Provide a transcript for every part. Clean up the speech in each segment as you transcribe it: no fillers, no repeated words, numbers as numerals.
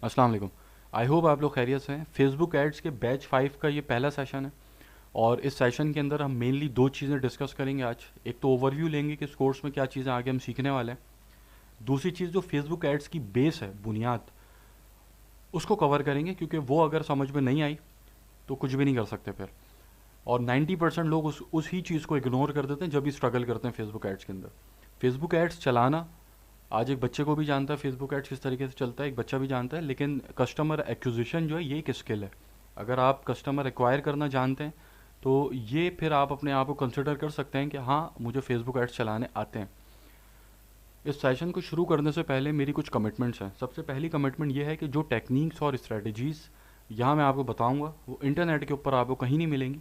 अस्सलाम वालेकुम। I hope आप लोग खैरियत से हैं। फेसबुक एड्स के बैच 5 का ये पहला सेशन है और इस सेशन के अंदर हम मेनली दो चीज़ें डिस्कस करेंगे आज। एक तो ओवरव्यू लेंगे कि इस कोर्स में क्या चीज़ें आगे हम सीखने वाले हैं। दूसरी चीज़ जो फेसबुक एड्स की बेस है, बुनियाद, उसको कवर करेंगे क्योंकि वो अगर समझ में नहीं आई तो कुछ भी नहीं कर सकते फिर। और 90% लोग उस ही चीज़ को इग्नोर कर देते हैं जब भी स्ट्रगल करते हैं फेसबुक एड्स के अंदर। फेसबुक एड्स चलाना आज एक बच्चे को भी जानता है फेसबुक एड्स किस तरीके से चलता है, एक बच्चा भी जानता है, लेकिन कस्टमर एक्विजिशन जो है ये एक स्किल है। अगर आप कस्टमर एक्वायर करना जानते हैं तो ये फिर आप अपने आप को कंसिडर कर सकते हैं कि हाँ, मुझे फेसबुक एड्स चलाने आते हैं। इस सेशन को शुरू करने से पहले मेरी कुछ कमिटमेंट्स हैं। सबसे पहली कमिटमेंट ये है कि जो टेक्निक्स और स्ट्रेटजीज़ यहाँ मैं आपको बताऊँगा वो इंटरनेट के ऊपर आपको कहीं नहीं मिलेंगी।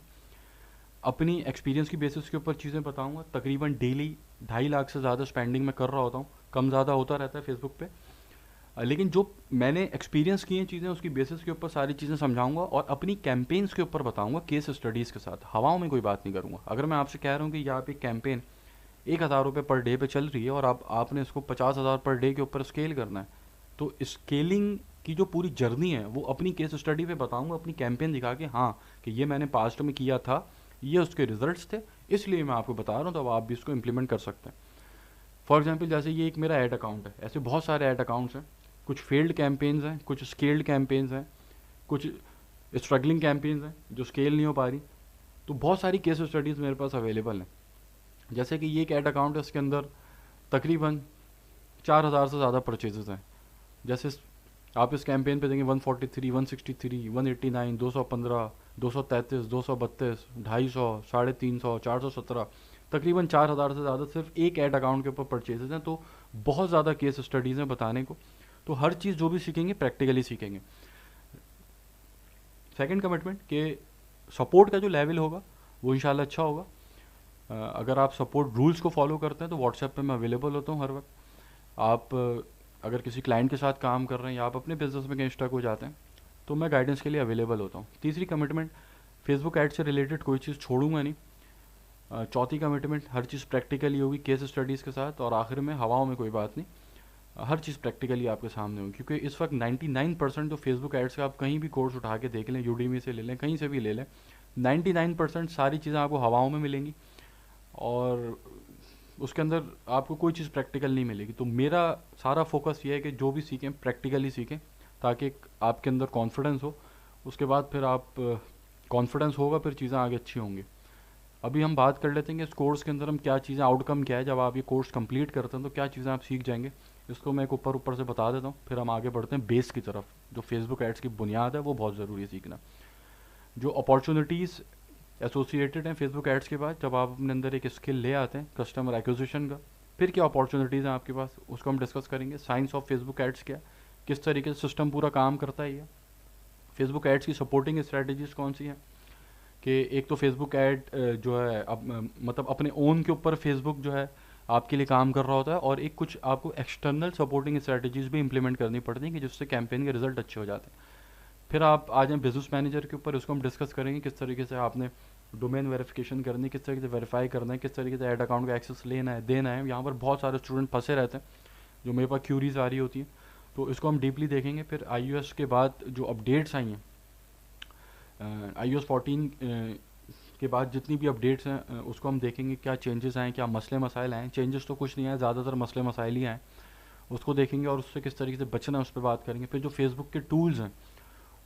अपनी एक्सपीरियंस की बेसिस के ऊपर चीज़ें बताऊँगा। तकरीबन डेली 2.5 लाख से ज़्यादा स्पेंडिंग मैं कर रहा होता हूँ, कम ज़्यादा होता रहता है फेसबुक पे। लेकिन जो मैंने एक्सपीरियंस की हैं चीज़ें उसकी बेसिस के ऊपर सारी चीज़ें समझाऊंगा और अपनी कैंपेन्स के ऊपर बताऊंगा केस स्टडीज़ के साथ। हवाओं में कोई बात नहीं करूंगा। अगर मैं आपसे कह रहा हूँ कि यहाँ पे कैंपेन 1,000 रुपये पर डे पे चल रही है और आपने इसको 50,000 पर डे के ऊपर स्केल करना है, तो स्केलिंग की जो पूरी जर्नी है वो अपनी केस स्टडी पे बताऊंगा, अपनी कैंपेन दिखा के, हाँ कि ये मैंने पास्ट में किया था, ये उसके रिजल्ट्स थे, इसलिए मैं आपको बता रहा हूँ, तो अब आप भी इसको इम्प्लीमेंट कर सकते हैं। फॉर एग्जाम्पल जैसे ये एक मेरा ऐड अकाउंट है, ऐसे बहुत सारे ऐड अकाउंट्स हैं। कुछ फेल्ड कैंपेन्स हैं, कुछ स्केल्ड कैंपेन्स हैं, कुछ स्ट्रगलिंग कैंपेन्स हैं जो स्केल नहीं हो पा रही। तो बहुत सारी केस स्टडीज़ मेरे पास अवेलेबल हैं। जैसे कि ये एक ऐड अकाउंट है, इसके अंदर तकरीबन 4,000 से ज़्यादा परचेजेस हैं। जैसे आप इस कैंपेन पे देंगे 143, 163, 189, 215, 233, 232, 250, 350, 417, तकरीबन 4,000 से ज़्यादा सिर्फ एक ऐड अकाउंट के ऊपर परचेजेस हैं। तो बहुत ज़्यादा केस स्टडीज़ हैं बताने को। तो हर चीज़ जो भी सीखेंगे प्रैक्टिकली सीखेंगे। सेकंड कमिटमेंट कि सपोर्ट का जो लेवल होगा वो इंशाल्लाह अच्छा होगा। अगर आप सपोर्ट रूल्स को फॉलो करते हैं तो व्हाट्सएप पे मैं अवेलेबल होता हूँ हर वक्त। आप अगर किसी क्लाइंट के साथ काम कर रहे हैं या आप अपने बिजनेस में कहीं स्टक हो जाते हैं तो मैं गाइडेंस के लिए अवेलेबल होता हूँ। तीसरी कमिटमेंट, फेसबुक ऐड से रिलेटेड कोई चीज़ छोड़ूंगा नहीं। चौथी कमिटमेंट, हर चीज़ प्रैक्टिकली होगी केस स्टडीज़ के साथ। और आखिर में हवाओं में कोई बात नहीं, हर चीज़ प्रैक्टिकली आपके सामने होगी। क्योंकि इस वक्त 99% जो फेसबुक एड्स का आप कहीं भी कोर्स उठा के देख लें, यूडीमी से ले लें, कहीं से भी ले लें, 99% सारी चीज़ें आपको हवाओं में मिलेंगी और उसके अंदर आपको कोई चीज़ प्रैक्टिकल नहीं मिलेगी। तो मेरा सारा फोकस ये है कि जो भी सीखें प्रैक्टिकली सीखें, ताकि आपके अंदर कॉन्फिडेंस हो। उसके बाद फिर आप कॉन्फिडेंस होगा, फिर चीज़ें आगे अच्छी होंगी। अभी हम बात कर लेते हैं कि इस कोर्स के अंदर हम क्या चीज़ें, आउटकम क्या है जब आप ये कोर्स कंप्लीट करते हैं, तो क्या चीज़ें आप सीख जाएंगे। इसको मैं एक ऊपर ऊपर से बता देता हूँ, फिर हम आगे बढ़ते हैं बेस की तरफ। जो फेसबुक एड्स की बुनियाद है वो बहुत ज़रूरी है सीखना। जो अपॉर्चुनिटीज़ एसोसिएटेड हैं फेसबुक एड्स के बाद, जब आप अपने अंदर एक स्किल ले आते हैं कस्टमर एक्विजिशन का, फिर क्या अपॉर्चुनिटीज़ हैं आपके पास, उसको हम डिस्कस करेंगे। साइंस ऑफ फेसबुक एड्स क्या है, किस तरीके से सिस्टम पूरा काम करता है ये, फेसबुक एड्स की सपोर्टिंग स्ट्रेटजीज कौन सी हैं। कि एक तो फेसबुक ऐड जो है अब मतलब अपने ओन के ऊपर फेसबुक जो है आपके लिए काम कर रहा होता है, और एक कुछ आपको एक्सटर्नल सपोर्टिंग स्ट्रेटजीज भी इंप्लीमेंट करनी पड़ती हैं कि जिससे कैंपेन के रिजल्ट अच्छे हो जाते हैं। फिर आप आ जाएं बिजनेस मैनेजर के ऊपर, उसको हम डिस्कस करेंगे किस तरीके से आपने डोमेन वेरिफिकेशन करनी है, किस तरीके से वेरीफाई करना है, किस तरीके से ऐड अकाउंट का एक्सेस लेना है देना है। यहाँ पर बहुत सारे स्टूडेंट फंसे रहते हैं जो मेरे पास क्यूरीज आ रही होती हैं, तो इसको हम डीपली देखेंगे। फिर iOS के बाद जो अपडेट्स आई हैं, iOS 14 के बाद जितनी भी अपडेट्स हैं उसको हम देखेंगे, क्या चेंजेस आए, क्या मसले मसाइल आए। चेंजेस तो कुछ नहीं आए, ज़्यादातर मसले मसाइल ही आए, उसको देखेंगे और उससे किस तरीके से बचना है उस पर बात करेंगे। फिर जो फेसबुक के टूल्स हैं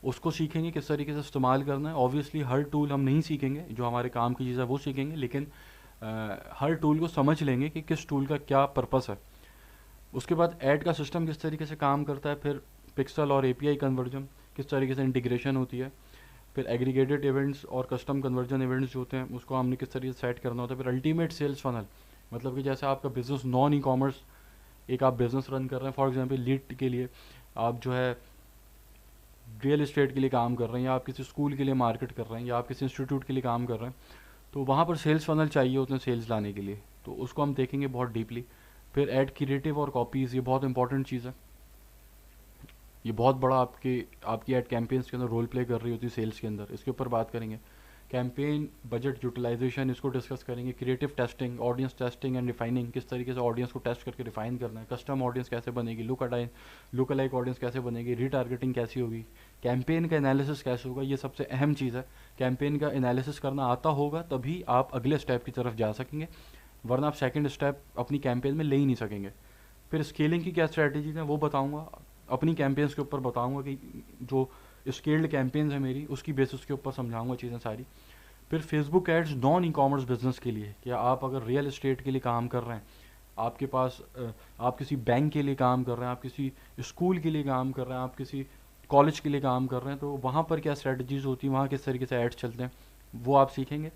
उसको सीखेंगे किस तरीके से इस्तेमाल करना है। ऑब्वियसली हर टूल हम नहीं सीखेंगे, जो हमारे काम की चीज़ है वो सीखेंगे, लेकिन हर टूल को समझ लेंगे कि किस टूल का क्या पर्पस है। उसके बाद ऐड का सिस्टम किस तरीके से काम करता है, फिर पिक्सल और एपीआई कन्वर्जन किस तरीके से इंटीग्रेशन होती है, फिर एग्रीगेटेड इवेंट्स और कस्टम कन्वर्जन इवेंट्स जो होते हैं उसको हमने किस तरीके से सेट करना होता है। फिर अल्टीमेट सेल्स फनल, मतलब कि जैसे आपका बिजनेस नॉन ई कॉमर्स, एक आप बिजनेस रन कर रहे हैं, फॉर एग्जांपल लीड के लिए आप जो है रियल इस्टेट के लिए काम कर रहे हैं, या आप किसी स्कूल के लिए मार्केट कर रहे हैं, या आप किसी इंस्टीट्यूट के लिए काम कर रहे हैं, तो वहाँ पर सेल्स फनल चाहिए होते हैं सेल्स लाने के लिए, तो उसको हम देखेंगे बहुत डीपली। फिर ऐड क्रिएटिव और कॉपीज़, ये बहुत इंपॉर्टेंट चीज़ है। ये बहुत बड़ा आपकी ऐड कैंपेन्स के अंदर रोल प्ले कर रही होती है सेल्स के अंदर, इसके ऊपर बात करेंगे। कैंपेन बजट यूटिलाइजेशन इसको डिस्कस करेंगे, creative testing, audience testing and refining, किस तरीके से ऑडियंस को टेस्ट करके रिफाइन करना है, कस्टम ऑडियंस कैसे बनेगी, लुक अलाइक ऑडियंस कैसे बनेगी, रीटारगेटिंग कैसी होगी, कैंपेन का एनालिसिस कैसे होगा। ये सबसे अहम चीज़ है। कैंपेन का एनालिसिस करना आता होगा तभी आप अगले स्टेप की तरफ जा सकेंगे, वरना आप सेकंड स्टेप अपनी कैंपेन में ले ही नहीं सकेंगे। फिर स्केलिंग की क्या स्ट्रैटेजीज हैं वो बताऊंगा, अपनी कैंपेन्स के ऊपर बताऊंगा कि जो स्केल्ड कैंपेन्स है मेरी उसकी बेसिस के ऊपर समझाऊंगा चीज़ें सारी। फिर Facebook ads non e commerce business के लिए, क्या आप अगर रियल एस्टेट के लिए काम कर रहे हैं, आपके पास आप किसी बैंक के लिए काम कर रहे हैं, आप किसी स्कूल के लिए काम कर रहे हैं, आप किसी कॉलेज के लिए काम कर रहे हैं, तो वहाँ पर क्या स्ट्रेटजीज होती हैं, वहाँ किस तरीके से एड्स चलते हैं, वो आप सीखेंगे।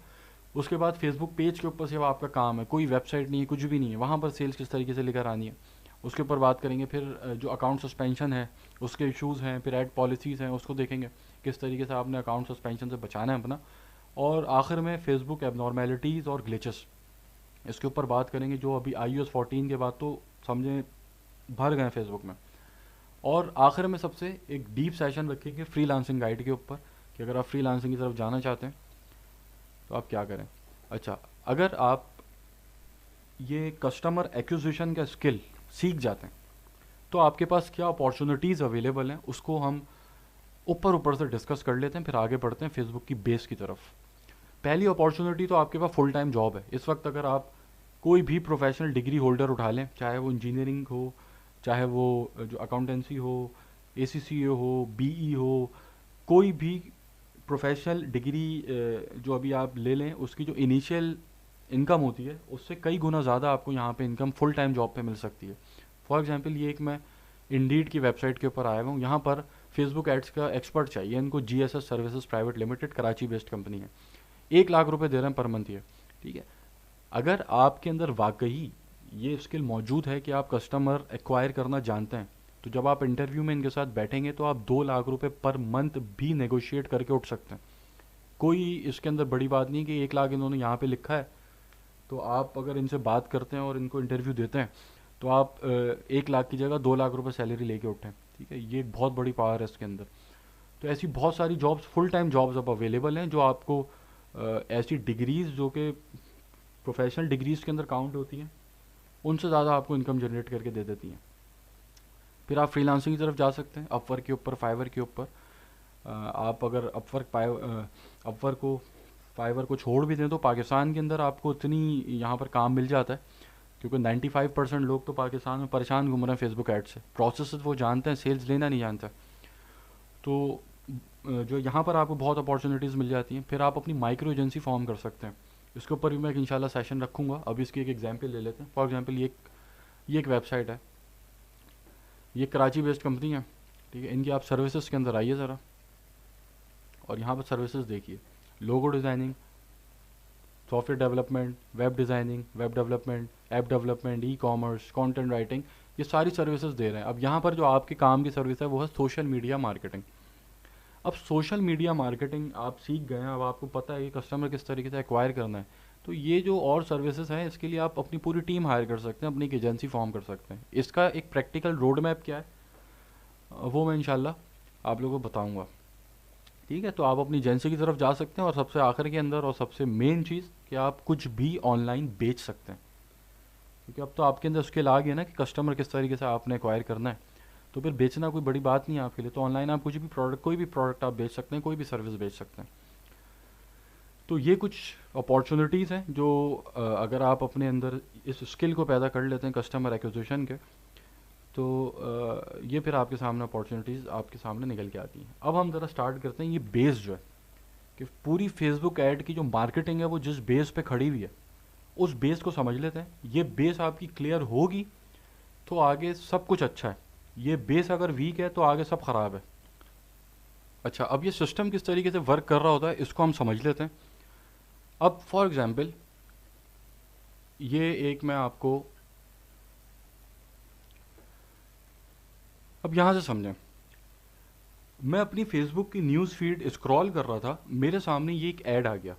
उसके बाद फेसबुक पेज के ऊपर सिर्फ आपका काम है, कोई वेबसाइट नहीं है, कुछ भी नहीं है, वहाँ पर सेल्स किस तरीके से लेकर आनी है, उसके ऊपर बात करेंगे। फिर जो अकाउंट सस्पेंशन है उसके इश्यूज़ हैं, फिर ऐड पॉलिसीज़ हैं, उसको देखेंगे किस तरीके से आपने अकाउंट सस्पेंशन से बचाना है अपना। और आखिर में फेसबुक एबनॉर्मेलिटीज़ और ग्लिचेस, इसके ऊपर बात करेंगे, जो अभी iOS 14 के बाद तो समझें भर गए फेसबुक में। और आखिर में सबसे एक डीप सेशन रखेंगे फ्रीलांसिंग गाइड के ऊपर, कि अगर आप फ्रीलांसिंग की तरफ जाना चाहते हैं तो आप क्या करें। अच्छा, अगर आप ये कस्टमर एक्विजिशन का स्किल सीख जाते हैं तो आपके पास क्या अपॉर्चुनिटीज़ अवेलेबल हैं, उसको हम ऊपर ऊपर से डिस्कस कर लेते हैं, फिर आगे बढ़ते हैं फेसबुक की बेस की तरफ। पहली अपॉर्चुनिटी तो आपके पास फुल टाइम जॉब है इस वक्त। अगर आप कोई भी प्रोफेशनल डिग्री होल्डर उठा लें, चाहे वो इंजीनियरिंग हो, चाहे वो जो अकाउंटेंसी हो, ACCA हो, BE हो, कोई भी प्रोफेशनल डिग्री जो अभी आप ले लें, उसकी जो इनिशियल इनकम होती है उससे कई गुना ज़्यादा आपको यहाँ पे इनकम फुल टाइम जॉब पे मिल सकती है। फॉर एग्जांपल, ये एक मैं इंडीड की वेबसाइट के ऊपर आया हूँ, यहाँ पर फेसबुक एड्स का एक्सपर्ट चाहिए इनको, GSS services private limited, Karachi based company है, 1 लाख रुपए दे रहे हैं पर मंथ ये। ठीक है, अगर आपके अंदर वाकई ये स्किल मौजूद है कि आप कस्टमर एक्वायर करना जानते हैं, तो जब आप इंटरव्यू में इनके साथ बैठेंगे तो आप 2 लाख रुपए पर मंथ भी नेगोशिएट करके उठ सकते हैं। कोई इसके अंदर बड़ी बात नहीं कि 1 लाख इन्होंने यहाँ पे लिखा है, तो आप अगर इनसे बात करते हैं और इनको इंटरव्यू देते हैं तो आप 1 लाख की जगह 2 लाख रुपए सैलरी लेके उठें। ठीक है, ये एक बहुत बड़ी पावर है इसके अंदर। तो ऐसी बहुत सारी जॉब्स, फुल टाइम जॉब्स अब अवेलेबल हैं, जो आपको ऐसी डिग्रीज़ जो कि प्रोफेशनल डिग्रीज़ के अंदर काउंट होती हैं, उनसे ज़्यादा आपको इनकम जनरेट करके दे देती हैं। फिर आप फ्रीलांसिंग की तरफ जा सकते हैं, अपवर्क के ऊपर, फाइवर के ऊपर। आप अगर फाइवर को छोड़ भी दें तो पाकिस्तान के अंदर आपको इतनी यहाँ पर काम मिल जाता है, क्योंकि 95% लोग तो पाकिस्तान में परेशान घूम रहे हैं फेसबुक ऐड से। प्रोसेस वो जानते हैं, सेल्स लेना नहीं जानते। तो जो यहाँ पर आपको बहुत अपॉर्चुनिटीज़ मिल जाती हैं। फिर आप अपनी माइक्रो एजेंसी फॉर्म कर सकते हैं, इसके ऊपर भी मैं एक इंशाल्लाह सेशन रखूँगा। अभी इसकी एक एग्जांपल ले लेते हैं। फॉर एग्जांपल, ये एक वेबसाइट है, ये कराची बेस्ड कंपनी है। ठीक है, इनकी आप सर्विसेज के अंदर आइए ज़रा, और यहाँ पर सर्विसेज देखिए, logo designing, software development, web designing, web development, app development, e commerce, content writing, ये सारी सर्विसेज दे रहे हैं। अब यहाँ पर जो आपके काम की सर्विस है वो है सोशल मीडिया मार्केटिंग। अब सोशल मीडिया मार्केटिंग आप सीख गए हैं, अब आपको पता है कि कस्टमर किस तरीके से एक्वायर करना है, तो ये जो और सर्विसेज हैं इसके लिए आप अपनी पूरी टीम हायर कर सकते हैं, अपनी एक एजेंसी फॉर्म कर सकते हैं। इसका एक प्रैक्टिकल रोड मैप क्या है वो मैं इंशाल्लाह आप लोगों को बताऊँगा। ठीक है, तो आप अपनी एजेंसी की तरफ जा सकते हैं। और सबसे आखिर के अंदर और सबसे मेन चीज़ कि आप कुछ भी ऑनलाइन बेच सकते हैं, क्योंकि अब तो आपके अंदर स्किल आ गया ना कि कस्टमर किस तरीके से आपने एक्वायर करना है, तो फिर बेचना कोई बड़ी बात नहीं है आपके लिए। तो ऑनलाइन आप कुछ भी प्रोडक्ट, कोई भी प्रोडक्ट आप बेच सकते हैं, कोई भी सर्विस बेच सकते हैं। तो ये कुछ अपॉर्चुनिटीज़ हैं जो अगर आप अपने अंदर इस स्किल को पैदा कर लेते हैं कस्टमर एक्विजिशन के, तो ये फिर आपके सामने अपॉर्चुनिटीज़ आपके सामने निकल के आती हैं। अब हम ज़रा स्टार्ट करते हैं। ये बेस जो है कि पूरी फेसबुक ऐड की जो मार्केटिंग है वो जिस बेस पे खड़ी हुई है, उस बेस को समझ लेते हैं। ये बेस आपकी क्लियर होगी तो आगे सब कुछ अच्छा है, ये बेस अगर वीक है तो आगे सब ख़राब है। अच्छा, अब ये सिस्टम किस तरीके से वर्क कर रहा होता है इसको हम समझ लेते हैं। अब फॉर एग्ज़ाम्पल, ये एक मैं आपको, अब यहाँ से समझें, मैं अपनी फेसबुक की न्यूज़ फीड स्क्रॉल कर रहा था, मेरे सामने ये एक ऐड आ गया।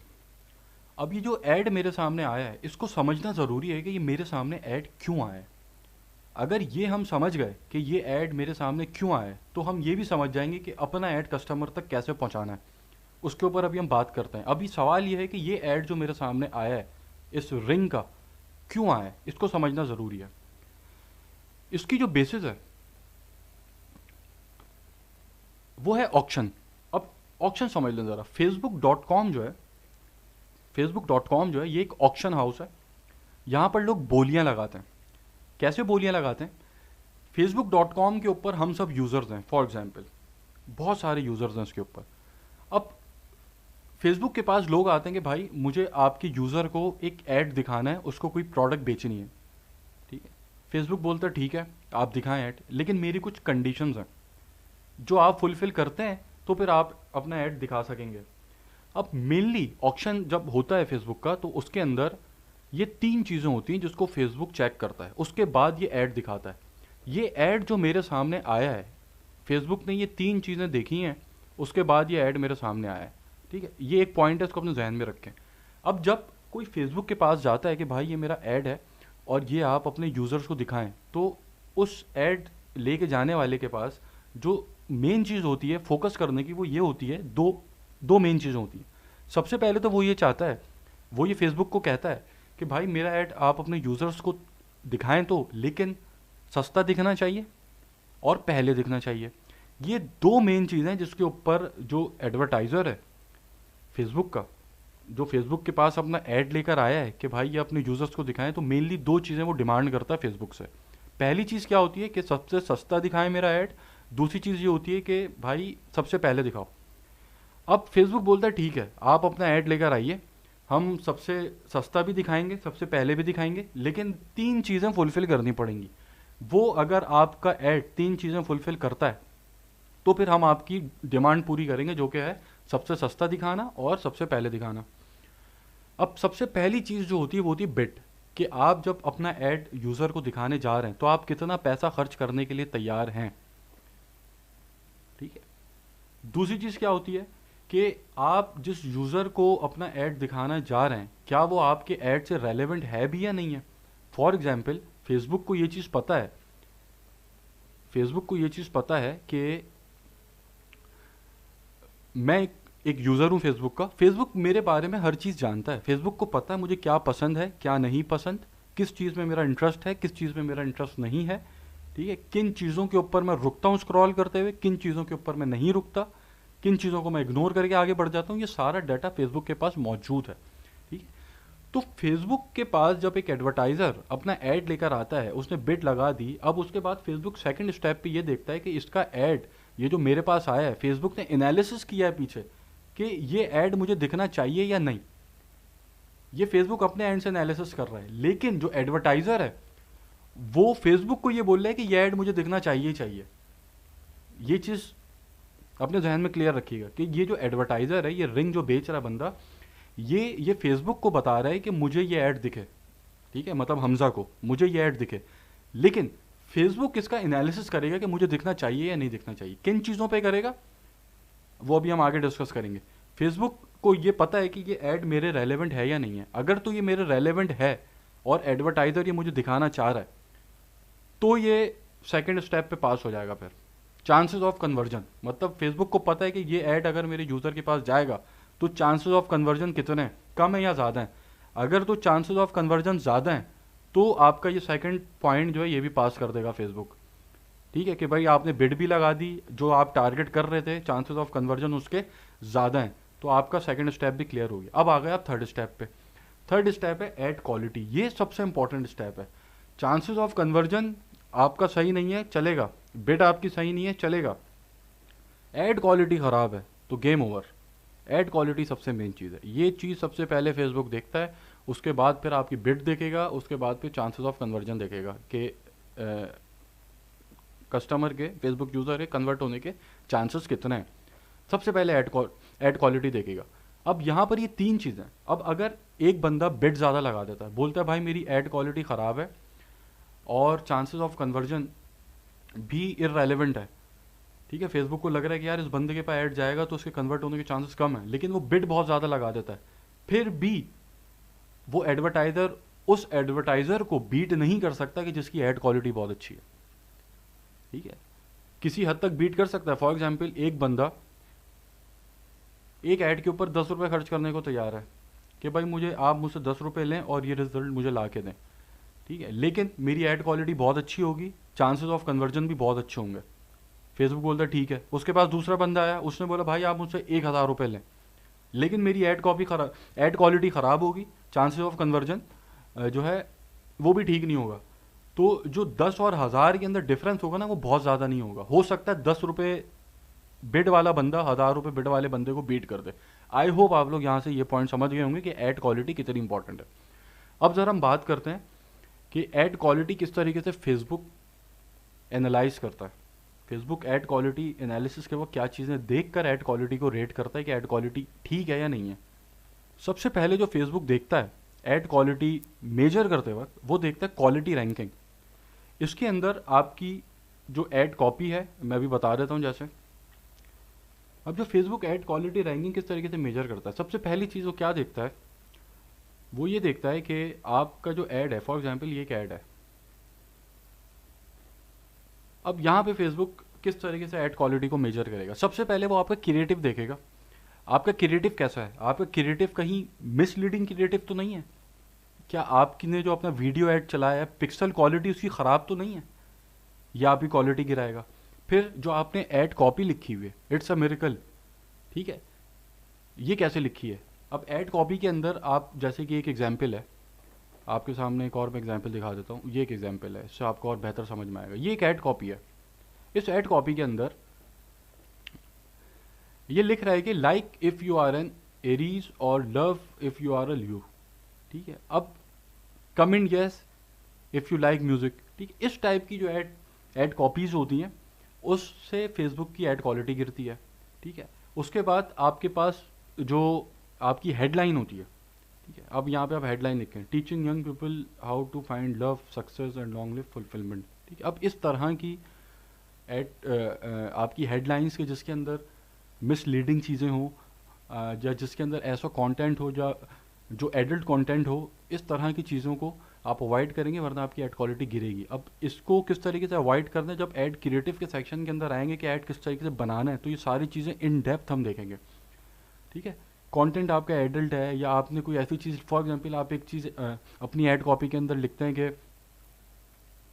अब ये जो ऐड मेरे सामने आया है इसको समझना ज़रूरी है कि ये मेरे सामने ऐड क्यों आया है। अगर ये हम समझ गए कि ये ऐड मेरे सामने क्यों आया है, तो हम ये भी समझ जाएंगे कि अपना ऐड कस्टमर तक कैसे पहुंचाना है। उसके ऊपर अभी हम बात करते हैं। अभी सवाल ये है कि ये ऐड जो मेरे सामने आया है इस रिंग का, क्यों आया है, इसको समझना ज़रूरी है। इसकी जो बेसिस है वो है ऑक्शन। अब ऑक्शन समझ लें ज़रा। फेसबुक.com जो है ये एक ऑक्शन हाउस है। यहाँ पर लोग बोलियाँ लगाते हैं। कैसे बोलियाँ लगाते हैं? फेसबुक.com के ऊपर हम सब यूज़र्स हैं, फॉर एग्जांपल बहुत सारे यूज़र्स हैं इसके ऊपर। अब फेसबुक के पास लोग आते हैं कि भाई मुझे आपके यूज़र को एक ऐड दिखाना है, उसको कोई प्रोडक्ट बेचनी है, ठीक है। फेसबुक बोलता है ठीक है आप दिखाएं ऐड, लेकिन मेरी कुछ कंडीशंस हैं जो आप फुलफिल करते हैं तो फिर आप अपना ऐड दिखा सकेंगे। अब मेनली ऑक्शन जब होता है फेसबुक का, तो उसके अंदर ये 3 चीज़ें होती हैं जिसको फेसबुक चेक करता है, उसके बाद ये ऐड दिखाता है। ये ऐड जो मेरे सामने आया है, फेसबुक ने ये 3 चीज़ें देखी हैं, उसके बाद ये ऐड मेरे सामने आया है, ठीक है। ये एक पॉइंट है, इसको अपने जहन में रखें। अब जब कोई फेसबुक के पास जाता है कि भाई ये मेरा ऐड है और ये आप अपने यूज़र्स को दिखाएं, तो उस ऐड लेके जाने वाले के पास जो मेन चीज़ होती है फोकस करने की, वो ये होती है, दो मेन चीज़ें होती हैं। सबसे पहले तो वो ये चाहता है, वो ये फेसबुक को कहता है कि भाई मेरा ऐड आप अपने यूज़र्स को दिखाएं तो, लेकिन सस्ता दिखना चाहिए और पहले दिखना चाहिए। ये 2 मेन चीज़ें जिसके ऊपर जो एडवर्टाइज़र है फेसबुक का, जो फेसबुक के पास अपना ऐड लेकर आया है कि भाई ये अपने यूज़र्स को दिखाएं, तो मेनली 2 चीज़ें वो डिमांड करता है फेसबुक से। पहली चीज़ क्या होती है कि सबसे सस्ता दिखाएं मेरा ऐड। दूसरी चीज़ ये होती है कि भाई सबसे पहले दिखाओ। अब फेसबुक बोलता है ठीक है आप अपना ऐड लेकर आइए, हम सबसे सस्ता भी दिखाएंगे, सबसे पहले भी दिखाएंगे, लेकिन 3 चीज़ें फुलफ़िल करनी पड़ेंगी। वो अगर आपका ऐड 3 चीज़ें फुलफ़िल करता है तो फिर हम आपकी डिमांड पूरी करेंगे, जो कि है सबसे सस्ता दिखाना और सबसे पहले दिखाना। अब सबसे पहली चीज़ जो होती है वो होती है बिट, कि आप जब अपना ऐड यूज़र को दिखाने जा रहे हैं तो आप कितना पैसा खर्च करने के लिए तैयार हैं, ठीक है। दूसरी चीज़ क्या होती है कि आप जिस यूज़र को अपना ऐड दिखाना जा रहे हैं, क्या वो आपके ऐड से रेलेवेंट है भी या नहीं है। फॉर एग्जाम्पल फेसबुक को ये चीज़ पता है, फेसबुक को ये चीज़ पता है कि मैं एक यूज़र हूँ फेसबुक का। फेसबुक मेरे बारे में हर चीज़ जानता है। फेसबुक को पता है मुझे क्या पसंद है, क्या नहीं पसंद, किस चीज़ में मेरा इंटरेस्ट है, किस चीज़ में मेरा इंटरेस्ट नहीं है, ठीक है। किन चीज़ों के ऊपर मैं रुकता हूँ स्क्रॉल करते हुए, किन चीज़ों के ऊपर मैं नहीं रुकता, किन चीज़ों को मैं इग्नोर करके आगे बढ़ जाता हूँ। ये सारा डाटा फेसबुक के पास मौजूद है, ठीक है। तो फेसबुक के पास जब एक एडवर्टाइज़र अपना ऐड लेकर आता है, उसने बिड लगा दी, अब उसके बाद फेसबुक सेकंड स्टेप पे ये देखता है कि इसका ऐड, ये जो मेरे पास आया है, फेसबुक ने एनालिसिस किया है पीछे कि ये ऐड मुझे दिखना चाहिए या नहीं। ये फेसबुक अपने एंड से एनालिसिस कर रहा है, लेकिन जो एडवर्टाइज़र है वो फेसबुक को ये बोल रहा है कि ये ऐड मुझे दिखना चाहिए ही चाहिए। ये चीज़ अपने जहन में क्लियर रखिएगा कि ये जो एडवर्टाइज़र है, ये रिंग जो बेच रहा बंदा, ये फेसबुक को बता रहा है कि मुझे ये ऐड दिखे, ठीक है, मतलब हमजा को मुझे ये ऐड दिखे, लेकिन फेसबुक इसका एनालिसिस करेगा कि मुझे दिखना चाहिए या नहीं दिखना चाहिए। किन चीज़ों पे करेगा वो अभी हम आगे डिस्कस करेंगे। फेसबुक को ये पता है कि ये ऐड मेरे रेलेवेंट है या नहीं है। अगर तो ये मेरे रेलेवेंट है और एडवर्टाइज़र ये मुझे दिखाना चाह रहा है, तो ये सेकंड स्टेप पे पास हो जाएगा। फिर चांसेस ऑफ कन्वर्जन, मतलब फेसबुक को पता है कि ये ऐड अगर मेरे यूज़र के पास जाएगा तो चांसेस ऑफ कन्वर्जन कितने हैं, कम है या ज़्यादा है। अगर तो चांसेस ऑफ कन्वर्जन ज़्यादा हैं तो आपका ये सेकंड पॉइंट जो है ये भी पास कर देगा फेसबुक, ठीक है, कि भाई आपने बिड भी लगा दी, जो आप टारगेट कर रहे थे चांसेस ऑफ कन्वर्जन उसके ज़्यादा हैं, तो आपका सेकंड स्टेप भी क्लियर हो गया। अब आ गए आप थर्ड स्टेप पे। थर्ड स्टेप है ऐड क्वालिटी। ये सबसे इंपॉर्टेंट स्टेप है। चांसेस ऑफ कन्वर्जन आपका सही नहीं है चलेगा, बिड आपकी सही नहीं है चलेगा, ऐड क्वालिटी ख़राब है तो गेम ओवर। ऐड क्वालिटी सबसे मेन चीज़ है। ये चीज़ सबसे पहले फेसबुक देखता है, उसके बाद फिर आपकी बिड देखेगा, उसके बाद फिर चांसेस ऑफ कन्वर्जन देखेगा कि कस्टमर के, फेसबुक यूज़र के कन्वर्ट होने के चांसेस कितने हैं। सबसे पहले ऐड क्वालिटी देखेगा। अब यहाँ पर ये 3 चीज़ें। अब अगर एक बंदा बिड ज़्यादा लगा देता है, बोलता है भाई मेरी ऐड क्वालिटी ख़राब है और चांसेस ऑफ कन्वर्जन भी इररेलेवेंट है, ठीक है, फेसबुक को लग रहा है कि यार इस बंदे के पास ऐड जाएगा तो उसके कन्वर्ट होने के चांसेस कम है, लेकिन वो बिड बहुत ज़्यादा लगा देता है, फिर भी वो एडवर्टाइज़र उस एडवर्टाइज़र को बीट नहीं कर सकता कि जिसकी ऐड क्वालिटी बहुत अच्छी है, ठीक है। किसी हद तक बीट कर सकता है। फॉर एग्जाम्पल एक बंदा एक ऐड के ऊपर 10 रुपये खर्च करने को तैयार है कि भाई मुझे आप मुझसे 10 रुपये लें और ये रिजल्ट मुझे ला के दें, ठीक है, लेकिन मेरी ऐड क्वालिटी बहुत अच्छी होगी, चांसेस ऑफ कन्वर्जन भी बहुत अच्छे होंगे। फेसबुक बोलता है ठीक है। उसके पास दूसरा बंदा आया, उसने बोला भाई आप मुझसे 1,000 रुपये लें, लेकिन मेरी ऐड क्वालिटी ख़राब होगी, चांसेस ऑफ कन्वर्जन जो है वो भी ठीक नहीं होगा। तो जो 10 और 1000 के अंदर डिफरेंस होगा ना, वो बहुत ज़्यादा नहीं होगा। हो सकता है 10 रुपये बिड वाला बंदा 1000 रुपये बिड वाले बंदे को बीट कर दे। आई होप आप लोग यहाँ से ये पॉइंट समझ गए होंगे कि ऐड क्वालिटी कितनी इंपॉर्टेंट है। अब ज़रा हम बात करते हैं कि ऐड क्वालिटी किस तरीके से फेसबुक एनालाइज करता है। फेसबुक ऐड क्वालिटी एनालिसिस के वक्त क्या चीज़ें देखकर ऐड क्वालिटी को रेट करता है कि ऐड क्वालिटी ठीक है या नहीं है। सबसे पहले जो फेसबुक देखता है ऐड क्वालिटी मेजर करते वक्त, वो देखता है क्वालिटी रैंकिंग। इसके अंदर आपकी जो ऐड कॉपी है, मैं अभी बता देता हूँ जैसे। अब जो फेसबुक ऐड क्वालिटी रैंकिंग किस तरीके से मेजर करता है, सबसे पहली चीज़ वो क्या देखता है, वो ये देखता है कि आपका जो ऐड है, फॉर एग्जांपल ये एक ऐड है। अब यहाँ पे फेसबुक किस तरीके से ऐड क्वालिटी को मेजर करेगा, सबसे पहले वो आपका क्रिएटिव देखेगा। आपका क्रिएटिव कैसा है, आपका क्रिएटिव कहीं मिसलीडिंग क्रिएटिव तो नहीं है, क्या आपने जो अपना वीडियो ऐड चलाया है पिक्सल क्वालिटी उसकी ख़राब तो नहीं है, या आपकी क्वालिटी गिराएगा। फिर जो आपने ऐड कॉपी लिखी हुई है, इट्स अ मिरेकल, ठीक है, ये कैसे लिखी है। अब ऐड कॉपी के अंदर आप, जैसे कि एक एग्जाम्पल है आपके सामने, एक और मैं एग्जाम्पल दिखा देता हूँ। ये एक एग्जाम्पल है, इससे आपको और बेहतर समझ में आएगा। ये एक ऐड कॉपी है। इस ऐड कॉपी के अंदर ये लिख रहा है कि like if you are an Aries और love if you are a Leo, ठीक है। अब comment yes if you like music, ठीक है। इस टाइप की जो ऐड कॉपीज़ होती हैं उससे फेसबुक की ऐड क्वालिटी गिरती है, ठीक है। उसके बाद आपके पास जो आपकी हेडलाइन होती है, ठीक है। अब यहाँ पे आप हेडलाइन लिखें, teaching young people how to find love success and long live fulfilment, ठीक है। अब इस तरह की आपकी हेडलाइंस के जिसके अंदर मिसलीडिंग चीज़ें हों, या जिसके अंदर ऐसा कंटेंट हो जो एडल्ट कंटेंट हो, इस तरह की चीज़ों को आप अवॉइड करेंगे, वरना आपकी ऐड क्वालिटी गिरेगी। अब इसको किस तरीके से अवॉइड करना है, जब ऐड क्रिएटिव के सेक्शन के अंदर आएंगे कि ऐड किस तरीके से बनाना है, तो ये सारी चीज़ें इन डेप्थ हम देखेंगे, ठीक है। कंटेंट आपका एडल्ट है, या आपने कोई ऐसी चीज़, फॉर एग्जांपल आप एक चीज़ अपनी ऐड कॉपी के अंदर लिखते हैं कि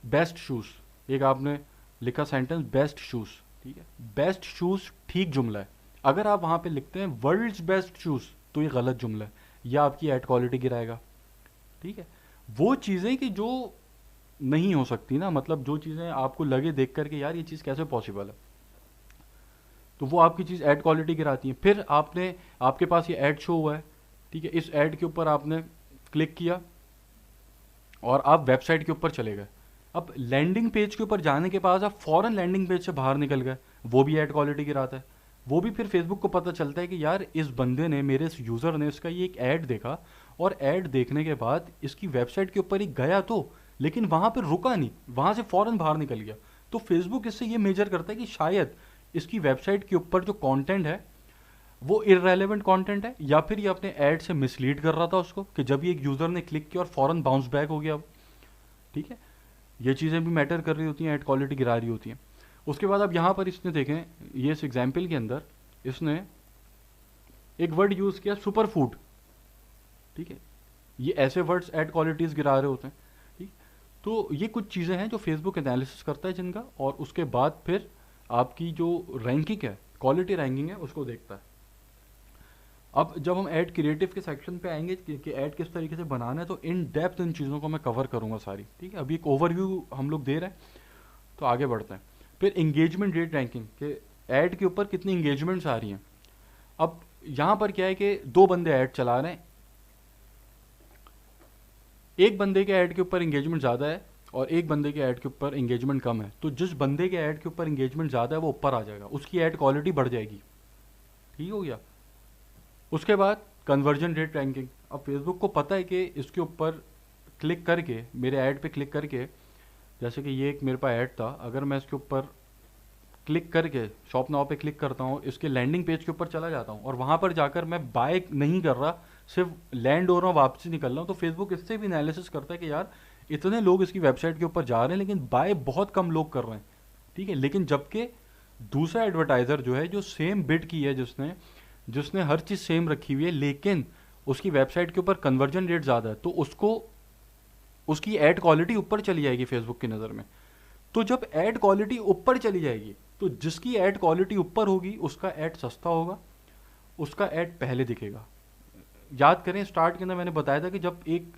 बेस्ट शूज़, एक आपने लिखा सेंटेंस बेस्ट शूज़, ठीक है। बेस्ट शूज़ ठीक जुमला है। अगर आप वहाँ पे लिखते हैं वर्ल्ड्स बेस्ट शूज़, तो ये गलत जुमला है, या आपकी ऐड क्वालिटी गिराएगा, ठीक है। वो चीज़ें कि जो नहीं हो सकती ना, मतलब जो चीज़ें आपको लगे देख करके यार ये चीज़ कैसे पॉसिबल है, तो वो आपकी चीज़ ऐड क्वालिटी गिराती है। फिर आपके पास ये ऐड शो हुआ है, ठीक है। इस ऐड के ऊपर आपने क्लिक किया और आप वेबसाइट के ऊपर चले गए। अब लैंडिंग पेज के ऊपर जाने के बाद आप फॉरन लैंडिंग पेज से बाहर निकल गए, वो भी ऐड क्वालिटी गिराता है। वो भी फिर फेसबुक को पता चलता है कि यार इस बंदे ने, मेरे इस यूज़र ने इसका ये एक ऐड देखा, और ऐड देखने के बाद इसकी वेबसाइट के ऊपर ही गया तो, लेकिन वहाँ पर रुका नहीं, वहाँ से फ़ौरन बाहर निकल गया। तो फेसबुक इससे ये मेजर करता है कि शायद इसकी वेबसाइट के ऊपर जो कंटेंट है वो इररेलेवेंट कंटेंट है, या फिर ये अपने ऐड से मिसलीड कर रहा था उसको, कि जब ये एक यूज़र ने क्लिक किया और फ़ौरन बाउंस बैक हो गया, ठीक है। ये चीज़ें भी मैटर कर रही होती हैं, ऐड क्वालिटी गिरा रही होती हैं। उसके बाद अब यहाँ पर इसने देखें, ये इस एग्जाम्पल के अंदर इसने एक वर्ड यूज़ किया सुपर फूड, ठीक है। ये ऐसे वर्ड्स ऐड क्वालिटीज़ गिरा रहे होते हैं, ठीक। तो ये कुछ चीज़ें हैं जो फेसबुक एनालिसिस करता है जिनका, और उसके बाद फिर आपकी जो रैंकिंग है, क्वालिटी रैंकिंग है, उसको देखता है। अब जब हम ऐड क्रिएटिव के सेक्शन पे आएंगे कि ऐड किस तरीके से बनाना है, तो इन डेप्थ इन चीज़ों को मैं कवर करूँगा सारी, ठीक है। अभी एक ओवरव्यू हम लोग दे रहे हैं, तो आगे बढ़ते हैं। फिर इंगेजमेंट रेट रैंकिंग, के ऐड के ऊपर कितनी इंगेजमेंट्स आ रही हैं। अब यहाँ पर क्या है कि दो बंदे ऐड चला रहे हैं, एक बंदे के ऐड के ऊपर इंगेजमेंट ज़्यादा है और एक बंदे के ऐड के ऊपर इंगेजमेंट कम है, तो जिस बंदे के ऐड के ऊपर इंगेजमेंट ज़्यादा है वो ऊपर आ जाएगा, उसकी ऐड क्वालिटी बढ़ जाएगी, ठीक हो गया। उसके बाद कन्वर्जन रेट रैंकिंग। अब फेसबुक को पता है कि इसके ऊपर क्लिक करके, मेरे ऐड पे क्लिक करके, जैसे कि ये एक मेरे पास ऐड था, अगर मैं इसके ऊपर क्लिक करके शॉप नाउ पे क्लिक करता हूँ, इसके लैंडिंग पेज के ऊपर चला जाता हूँ और वहाँ पर जाकर मैं बाय नहीं कर रहा, सिर्फ लैंड हो रहा हूँ, वापसी निकल रहा हूँ, तो फेसबुक इससे भी एनालिसिस करता है कि यार इतने लोग इसकी वेबसाइट के ऊपर जा रहे हैं लेकिन बाय बहुत कम लोग कर रहे हैं, ठीक है। लेकिन जबकि दूसरा एडवर्टाइज़र जो है, जो सेम बिड की है, जिसने जिसने हर चीज़ सेम रखी हुई है लेकिन उसकी वेबसाइट के ऊपर कन्वर्जन रेट ज़्यादा है, तो उसको उसकी ऐड क्वालिटी ऊपर चली जाएगी फेसबुक की नज़र में। तो जब ऐड क्वालिटी ऊपर चली जाएगी तो जिसकी ऐड क्वालिटी ऊपर होगी उसका ऐड सस्ता होगा, उसका ऐड पहले दिखेगा। याद करें स्टार्ट के अंदर मैंने बताया था कि जब एक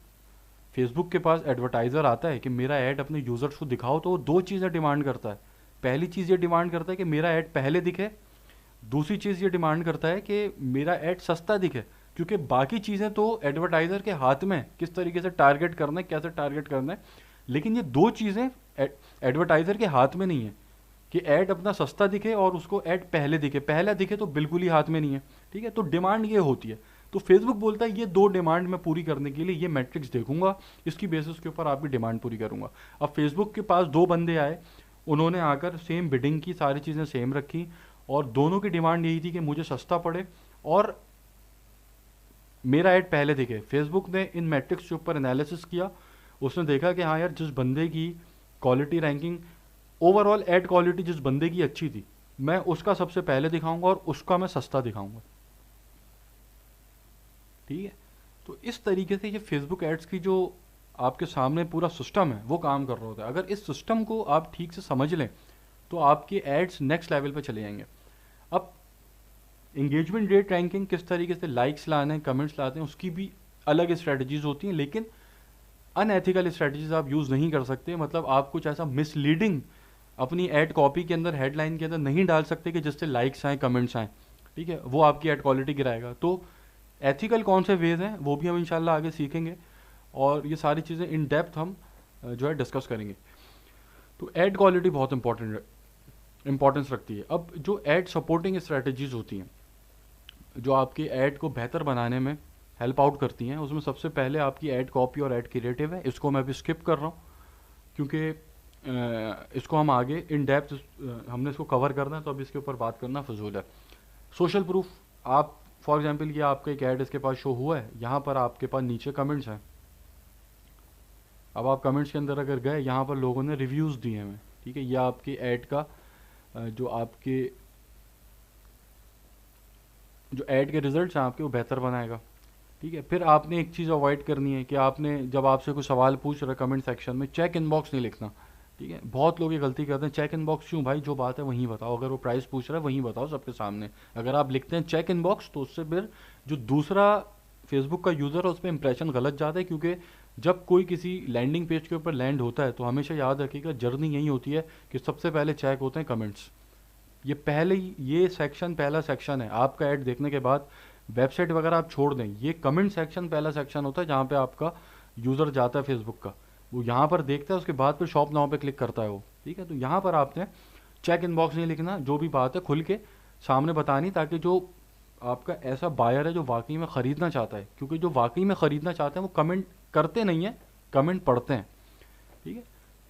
फेसबुक के पास एडवर्टाइज़र आता है कि मेरा ऐड अपने यूज़र्स को दिखाओ, तो वो दो चीज़ें डिमांड करता है। पहली चीज़ ये डिमांड करता है कि मेरा ऐड पहले दिखे, दूसरी चीज़ ये डिमांड करता है कि मेरा ऐड सस्ता दिखे, क्योंकि बाकी चीज़ें तो एडवर्टाइज़र के हाथ में किस तरीके से टारगेट करना है, कैसे टारगेट करना है, लेकिन ये दो चीज़ें एडवर्टाइज़र के हाथ में नहीं है कि ऐड अपना सस्ता दिखे और उसको ऐड पहले दिखे। पहला दिखे तो बिल्कुल ही हाथ में नहीं है, ठीक है। तो डिमांड ये होती है। तो फेसबुक बोलता है ये दो डिमांड मैं पूरी करने के लिए ये मैट्रिक्स देखूंगा, इसकी बेसिस के ऊपर आपकी डिमांड पूरी करूंगा। अब फेसबुक के पास दो बंदे आए, उन्होंने आकर सेम बिडिंग की, सारी चीज़ें सेम रखी और दोनों की डिमांड यही थी कि मुझे सस्ता पड़े और मेरा ऐड पहले दिखे। फेसबुक ने इन मैट्रिक्स के ऊपर एनालिसिस किया, उसने देखा कि हाँ यार, जिस बंदे की quality ranking, overall add quality जिस बंदे की अच्छी थी, मैं उसका सबसे पहले दिखाऊंगा और उसका मैं सस्ता दिखाऊंगा, ठीक है। तो इस तरीके से ये फेसबुक एड्स की जो आपके सामने पूरा सिस्टम है वो काम कर रहा होता है। अगर इस सिस्टम को आप ठीक से समझ लें तो आपके एड्स नेक्स्ट लेवल पे चले जाएंगे। अब इंगेजमेंट रेट रैंकिंग, किस तरीके से लाइक्स लाने हैं, कमेंट्स लाते हैं, उसकी भी अलग स्ट्रेटजीज होती हैं, लेकिन अनएथिकल स्ट्रेटजीज आप यूज़ नहीं कर सकते। मतलब आप कुछ ऐसा मिसलीडिंग अपनी ऐड कॉपी के अंदर, हेडलाइन के अंदर नहीं डाल सकते कि जिससे लाइक्स आए, कमेंट्स आए, ठीक है। वो आपकी ऐड क्वालिटी गिराएगा। तो एथिकल कौन से वेज हैं वो भी हम इंशाल्लाह आगे सीखेंगे और ये सारी चीज़ें इन डेप्थ हम जो है डिस्कस करेंगे। तो ऐड क्वालिटी बहुत इंपॉर्टेंस रखती है। अब जो ऐड सपोर्टिंग स्ट्रेटजीज होती हैं जो आपकी ऐड को बेहतर बनाने में हेल्प आउट करती हैं, उसमें सबसे पहले आपकी ऐड कॉपी और ऐड क्रिएटिव है। इसको मैं अभी स्किप कर रहा हूँ क्योंकि इसको हम आगे इन डेप्थ हमने इसको कवर करना है, तो अब इसके ऊपर बात करना फजूल है। सोशल प्रूफ, आप फॉर एग्जांपल ये आपका एक ऐड इसके पास शो हुआ है, यहाँ पर आपके पास नीचे कमेंट्स हैं। अब आप कमेंट्स के अंदर अगर गए, यहाँ पर लोगों ने रिव्यूज़ दिए हैं, ठीक है। यह आपके ऐड का जो ऐड के रिजल्ट्स हैं आपके, वो बेहतर बनाएगा, ठीक है। फिर आपने एक चीज़ अवॉइड करनी है कि आपने जब आपसे कोई सवाल पूछ रहा है कमेंट सेक्शन में, चेक इनबॉक्स नहीं लिखना, ठीक है। बहुत लोग ये गलती करते हैं, चेक इनबॉक्स क्यों भाई, जो बात है वहीं बताओ। अगर वो प्राइस पूछ रहा है वहीं बताओ सबके सामने। अगर आप लिखते हैं चेक इनबॉक्स तो उससे फिर जो दूसरा फेसबुक का यूज़र है उस पर इंप्रेशन गलत जाता है, क्योंकि जब कोई किसी लैंडिंग पेज के ऊपर लैंड होता है तो हमेशा याद रखिएगा जर्नी यही होती है कि सबसे पहले चेक होते हैं कमेंट्स। ये सेक्शन पहला सेक्शन है। आपका ऐड देखने के बाद वेबसाइट वगैरह आप छोड़ दें, ये कमेंट सेक्शन पहला सेक्शन होता है जहाँ पे आपका यूज़र जाता है फेसबुक का, वो यहाँ पर देखता है, उसके बाद फिर शॉप नाउ पे क्लिक करता है वो, ठीक है। तो यहाँ पर आपने चेक इनबॉक्स नहीं लिखना, जो भी बात है खुल के सामने बतानी, ताकि जो आपका ऐसा बायर है जो वाकई में ख़रीदना चाहता है, क्योंकि जो वाकई में ख़रीदना चाहते हैं वो कमेंट करते नहीं हैं, कमेंट पढ़ते हैं, ठीक है।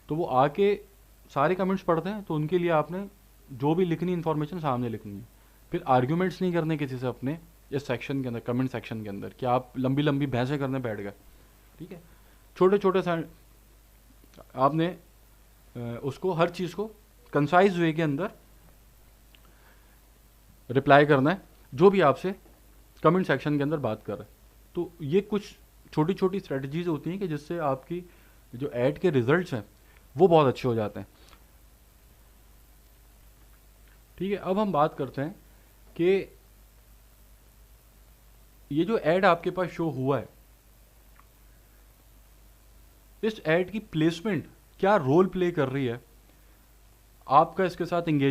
तो वो आके सारे कमेंट्स पढ़ते हैं, तो उनके लिए आपने जो भी लिखनी इन्फॉर्मेशन सामने लिखनी है। फिर आर्ग्यूमेंट्स नहीं करने किसी से अपने इस सेक्शन के अंदर, कमेंट सेक्शन के अंदर, कि आप लंबी लंबी बहसें करने बैठ गए, ठीक है। छोटे छोटे सा आपने उसको, हर चीज़ को कंसाइज वे के अंदर रिप्लाई करना है जो भी आपसे कमेंट सेक्शन के अंदर बात कर रहा है। तो ये कुछ छोटी छोटी स्ट्रेटजीज होती हैं कि जिससे आपकी जो ऐड के रिजल्ट्स हैं वो बहुत अच्छे हो जाते हैं, ठीक है। अब हम बात करते हैं कि ये जो ऐड आपके पास शो हुआ है, इस ऐड की प्लेसमेंट क्या रोल प्ले कर रही है आपका इसके साथ एंगेज